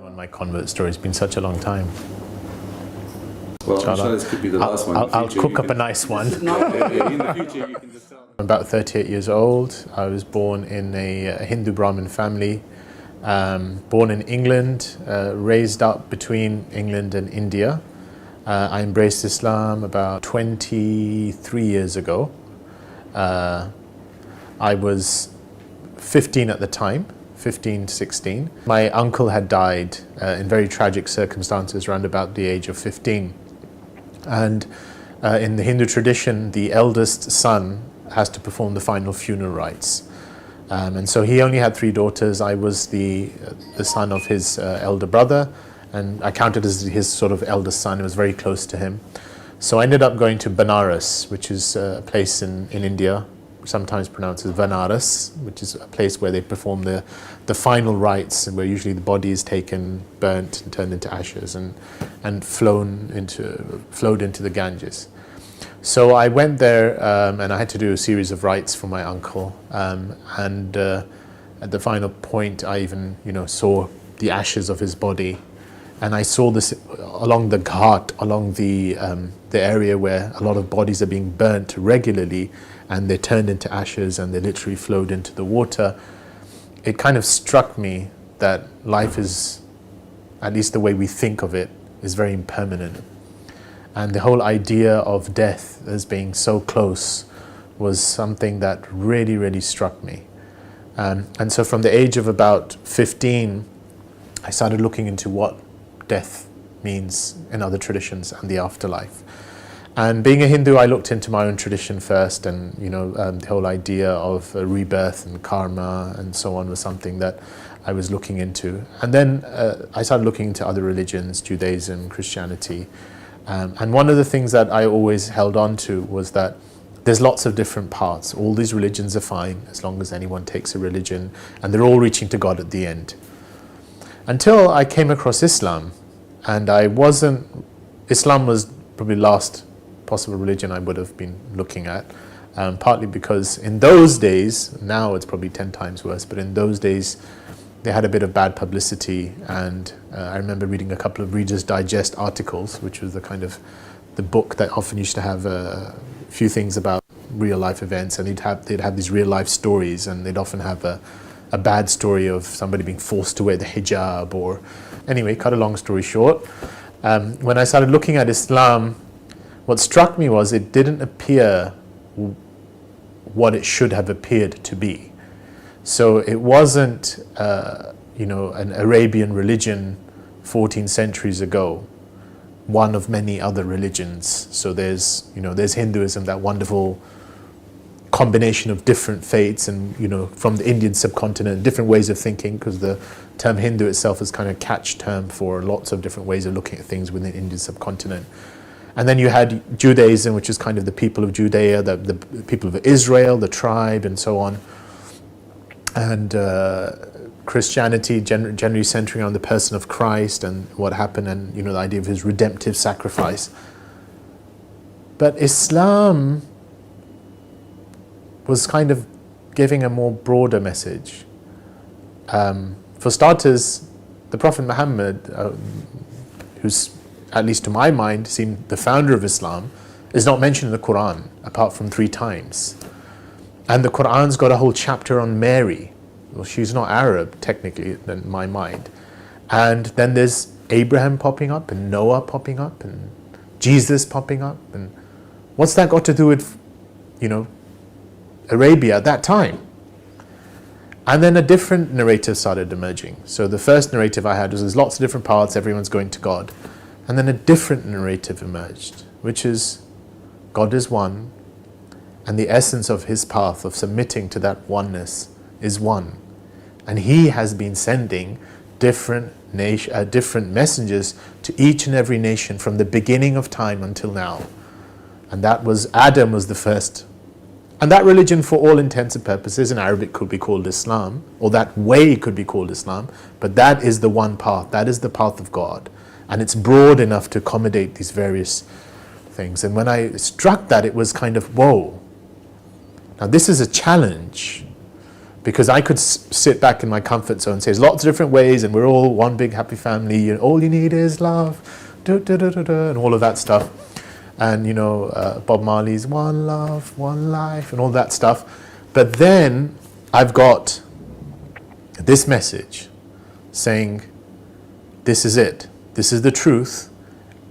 On my convert story, it's been such a long time. Well, inshallah, this could be the last one. I'll cook up a nice one. In the future, you can just tell. I'm about 38 years old. I was born in a Hindu Brahmin family, born in England, raised up between England and India. I embraced Islam about 23 years ago. I was 15 at the time. 15, 16. My uncle had died in very tragic circumstances around about the age of 15. And in the Hindu tradition, the eldest son has to perform the final funeral rites. And so he only had 3 daughters. I was the son of his elder brother, and I counted as his sort of eldest son. It was very close to him. So I ended up going to Banaras, which is a place in India, sometimes pronounced as Banaras, which is a place where they perform the final rites, and where usually the body is taken, burnt, and turned into ashes, and flowed into the Ganges. So I went there, and I had to do a series of rites for my uncle. And at the final point, I even saw the ashes of his body, and I saw this along the ghat, along the area where a lot of bodies are being burnt regularly, and they're turned into ashes and they literally flowed into the water. It kind of struck me that life is, at least the way we think of it, is very impermanent. And the whole idea of death as being so close was something that really, really struck me. And so from the age of about 15, I started looking into what death means in other traditions and the afterlife. And being a Hindu, I looked into my own tradition first, and the whole idea of rebirth and karma and so on was something that I was looking into. And then I started looking into other religions, Judaism, Christianity. And one of the things that I always held on to was that there's lots of different paths. All these religions are fine as long as anyone takes a religion, and they're all reaching to God at the end. Until I came across Islam, and Islam was probably the last possible religion I would have been looking at, partly because in those days, now it's probably 10 times worse, but in those days they had a bit of bad publicity, and I remember reading a couple of Reader's Digest articles, which was the book that often used to have a few things about real life events, and they'd have these real life stories, and they'd often have a bad story of somebody being forced to wear the hijab, or anyway, cut a long story short. When I started looking at Islam, what struck me was it didn't appear what it should have appeared to be. So it wasn't, an Arabian religion 14 centuries ago, one of many other religions. So there's Hinduism, that wonderful combination of different faiths, and from the Indian subcontinent, different ways of thinking, because the term Hindu itself is kind of a catch term for lots of different ways of looking at things within the Indian subcontinent. And then you had Judaism, which is kind of the people of Judea, the people of Israel, the tribe, and so on. And Christianity, generally centering on the person of Christ and what happened, and the idea of his redemptive sacrifice. But Islam was kind of giving a more broader message. For starters, the Prophet Muhammad, who's, at least to my mind, seemed the founder of Islam, is not mentioned in the Quran apart from 3 times. And the Quran's got a whole chapter on Mary. Well, she's not Arab, technically, in my mind. And then there's Abraham popping up, and Noah popping up, and Jesus popping up. And what's that got to do with, Arabia at that time? And then a different narrative started emerging. So the first narrative I had was there's lots of different paths, everyone's going to God. And then a different narrative emerged, which is God is one, and the essence of his path of submitting to that oneness is one. And he has been sending different messengers to each and every nation from the beginning of time until now. And that was, Adam was the first. And that religion, for all intents and purposes, in Arabic could be called Islam, or that way could be called Islam, but that is the one path, that is the path of God. And it's broad enough to accommodate these various things. And when I struck that, it was kind of, whoa. Now this is a challenge, Because I could sit back in my comfort zone and say there's lots of different ways and we're all one big happy family and all you need is love, and all of that stuff. And Bob Marley's one love, one life and all that stuff. But then I've got this message saying this is it, this is the truth,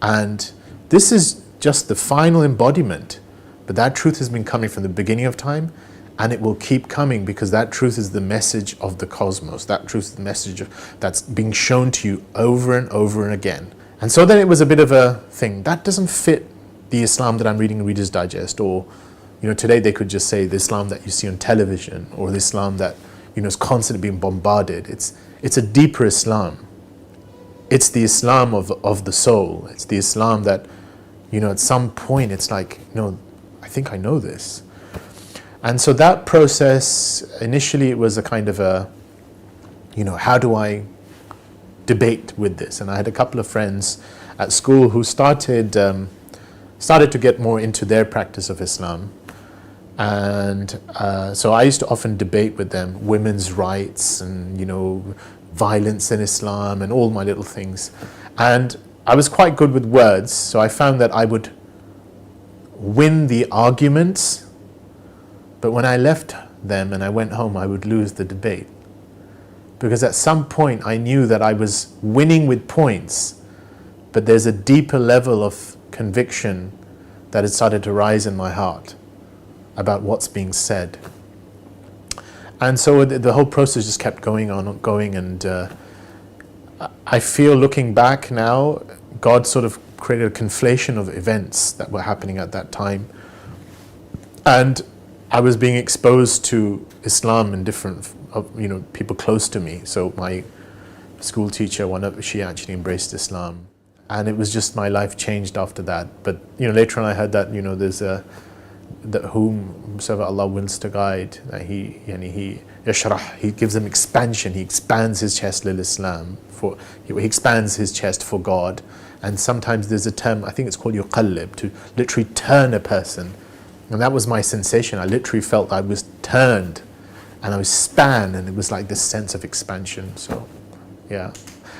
and this is just the final embodiment. But that truth has been coming from the beginning of time, and it will keep coming because that truth is the message of the cosmos. That truth is the message that's being shown to you over and over and again. And so then it was a bit of a thing. That doesn't fit the Islam that I'm reading in Reader's Digest, or today they could just say the Islam that you see on television, or the Islam that is constantly being bombarded. It's a deeper Islam. It's the Islam of the soul. It's the Islam that at some point it's like I think I know this. And so that process, initially it was a kind of a how do I debate with this? And I had a couple of friends at school who started to get more into their practice of Islam. And so I used to often debate with them women's rights and violence in Islam and all my little things. And I was quite good with words, so I found that I would win the arguments, but when I left them and I went home, I would lose the debate. Because at some point I knew that I was winning with points, but there's a deeper level of conviction that had started to rise in my heart about what's being said. And so the whole process just kept going, and I feel looking back now, God sort of created a conflation of events that were happening at that time. And I was being exposed to Islam in different, people close to me. So my school teacher, she actually embraced Islam. And it was just, my life changed after that. But later on I heard that there's that whomsoever Allah wills to guide, that He yashrah, He gives them expansion. He expands His chest lil Islam, He expands His chest for God. And sometimes there's a term, I think it's called yuqallib, to literally turn a person. And that was my sensation. I literally felt I was turned and I was span, and it was like this sense of expansion. So yeah.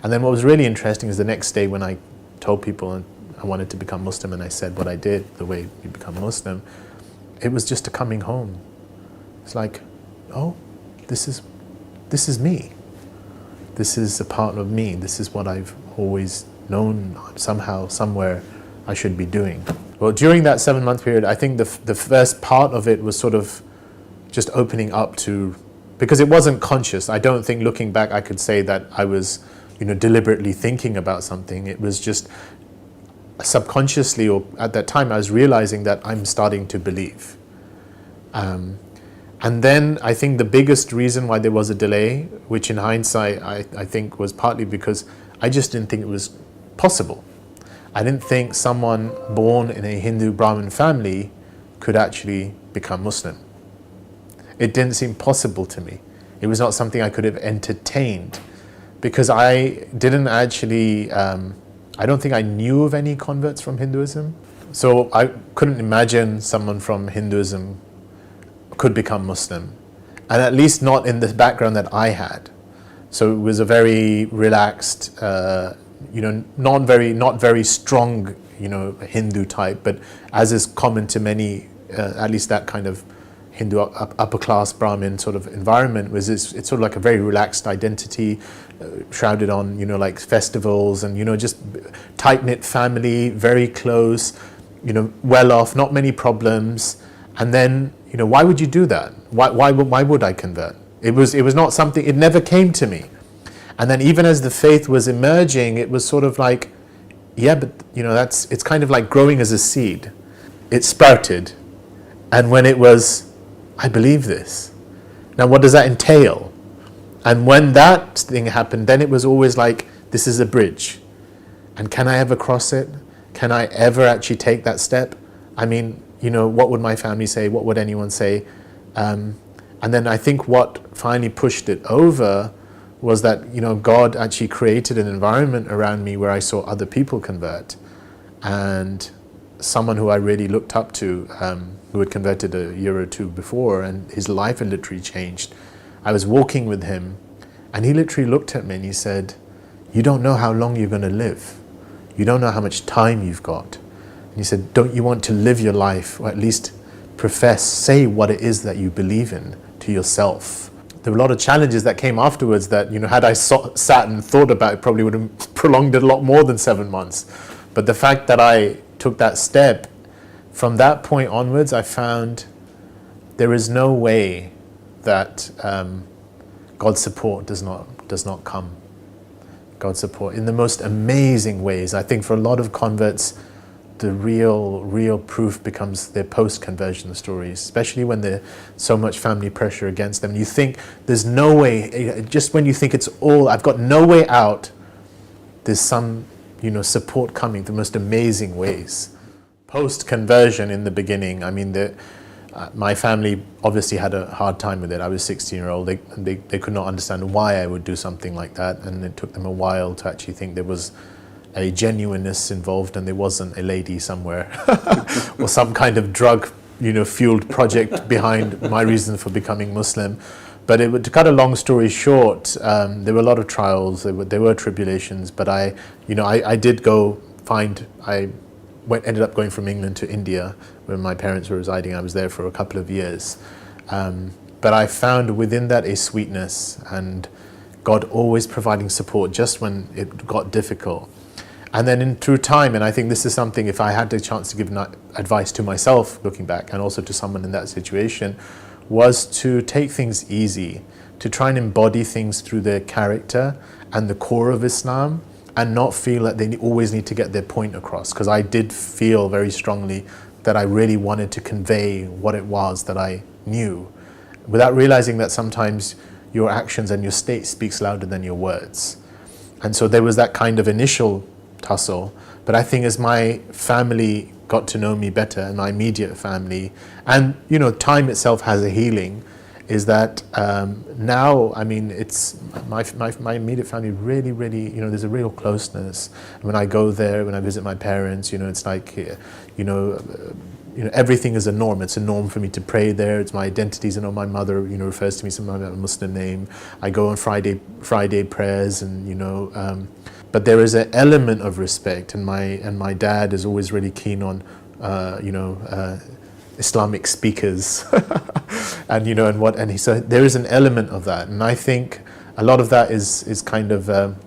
And then what was really interesting is the next day when I told people I wanted to become Muslim, and I said what I did, the way you become Muslim, it was just a coming home. It's like, oh, this is me. This is a part of me. This is what I've always known somehow, somewhere I should be doing. Well, during that 7-month period, I think the first part of it was sort of just opening up to, because it wasn't conscious. I don't think looking back I could say that I was deliberately thinking about something. It was just subconsciously, or at that time I was realizing that I'm starting to believe. And then I think the biggest reason why there was a delay, which in hindsight I think was partly because I just didn't think it was possible. I didn't think someone born in a Hindu Brahmin family could actually become Muslim. It didn't seem possible to me. It was not something I could have entertained, because I didn't actually, I don't think I knew of any converts from Hinduism. So I couldn't imagine someone from Hinduism could become Muslim, and at least not in the background that I had. So it was a very relaxed, not very strong, Hindu type, but as is common to many, at least that kind of Hindu upper class Brahmin sort of environment, it's sort of like a very relaxed identity, shrouded on like festivals and just tight-knit family, very close, well off, not many problems. And then why would you do that? Why would I convert? It was not something, it never came to me. And then even as the faith was emerging, it was sort of like, yeah, but it's kind of like growing as a seed. It sprouted, and when it was, I believe this. Now what does that entail? And when that thing happened, then it was always like, this is a bridge. And can I ever cross it? Can I ever actually take that step? I mean, what would my family say? What would anyone say? And then I think what finally pushed it over was that, God actually created an environment around me where I saw other people convert. And someone who I really looked up to, who had converted a year or two before, and his life had literally changed. I was walking with him, and he literally looked at me and he said, "You don't know how long you're going to live. You don't know how much time you've got." And he said, "Don't you want to live your life, or at least profess, say what it is that you believe in to yourself?" There were a lot of challenges that came afterwards that, had I sat and thought about it, probably would have prolonged it a lot more than 7 months. But the fact that I took that step, from that point onwards, I found there is no way that God's support does not come. God's support in the most amazing ways. I think for a lot of converts, the real proof becomes their post-conversion stories, especially when there's so much family pressure against them. You think there's no way, just when you think it's all, I've got no way out, there's some, support coming, the most amazing ways. Post-conversion in the beginning, I mean, my family obviously had a hard time with it. I was 16-year-old. They could not understand why I would do something like that, and it took them a while to actually think there was a genuineness involved and there wasn't a lady somewhere or some kind of drug, fueled project behind my reason for becoming Muslim. But to cut a long story short, there were a lot of trials, there were tribulations, but I ended up going from England to India where my parents were residing. I was there for a couple of years. But I found within that a sweetness and God always providing support just when it got difficult. And then through time, and I think this is something, if I had the chance to give advice to myself looking back and also to someone in that situation, was to take things easy, to try and embody things through their character and the core of Islam, and not feel that they always need to get their point across. Because I did feel very strongly that I really wanted to convey what it was that I knew, without realizing that sometimes your actions and your state speaks louder than your words. And so there was that kind of initial tussle, but I think as my family got to know me better, and my immediate family, and time itself has a healing, is that now, I mean, it's my immediate family really, there's a real closeness. And when I go there, when I visit my parents, it's like, everything is a norm. It's a norm for me to pray there. It's my identities. My mother, refers to me sometimes by a Muslim name. I go on Friday prayers, and but there is an element of respect, and my dad is always really keen on, Islamic speakers, and so there is an element of that, and I think a lot of that is kind of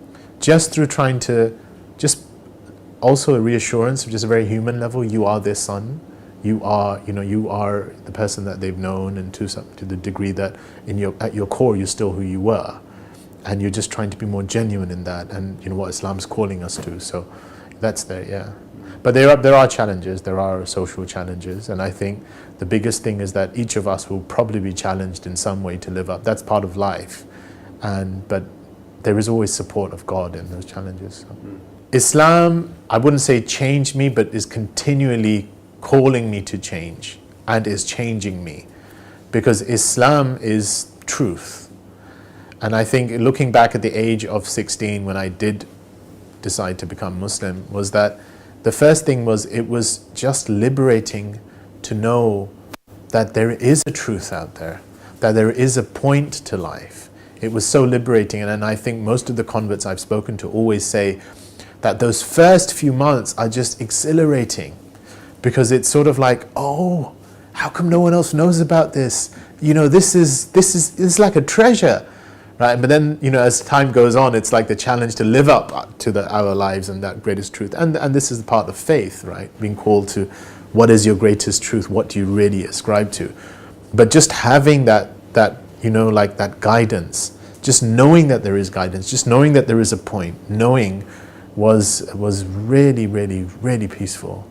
just through trying to just also a reassurance of just a very human level. You are their son. You are the person that they've known, and to the degree that at your core you're still who you were. And you're just trying to be more genuine in that, and what Islam's calling us to. So that's there, yeah. But there are challenges, there are social challenges, and I think the biggest thing is that each of us will probably be challenged in some way to live up. That's part of life, but there is always support of God in those challenges. So. Islam, I wouldn't say changed me, but is continually calling me to change, and is changing me, because Islam is truth. And I think looking back at the age of 16 when I did decide to become Muslim, was that the first thing was it was just liberating to know that there is a truth out there, that there is a point to life. It was so liberating, and I think most of the converts I've spoken to always say that those first few months are just exhilarating, because it's sort of like, oh, how come no one else knows about this? This is like a treasure. Right, but then, as time goes on, it's like the challenge to live up to our lives and that greatest truth. And this is the part of faith, right? Being called to what is your greatest truth? What do you really ascribe to? But just having that guidance, just knowing that there is guidance, just knowing that there is a point, knowing was really, really, really peaceful.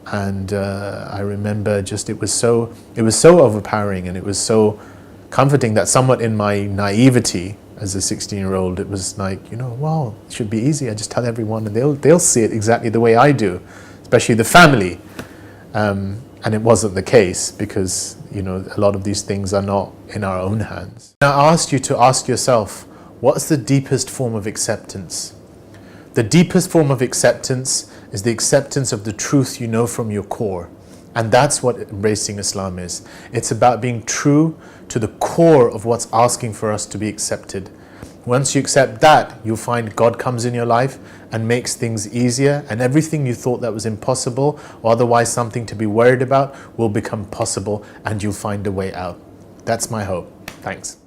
And I remember it was so overpowering, and it was so comforting that somewhat in my naivety as a 16-year-old, it was like, wow, it should be easy. I just tell everyone and they'll see it exactly the way I do, especially the family. And it wasn't the case, because, a lot of these things are not in our own hands. I asked you to ask yourself, what's the deepest form of acceptance? The deepest form of acceptance is the acceptance of the truth you know from your core. And that's what embracing Islam is. It's about being true to the core of what's asking for us to be accepted. Once you accept that, you'll find God comes in your life and makes things easier, and everything you thought that was impossible or otherwise something to be worried about will become possible, and you'll find a way out. That's my hope. Thanks.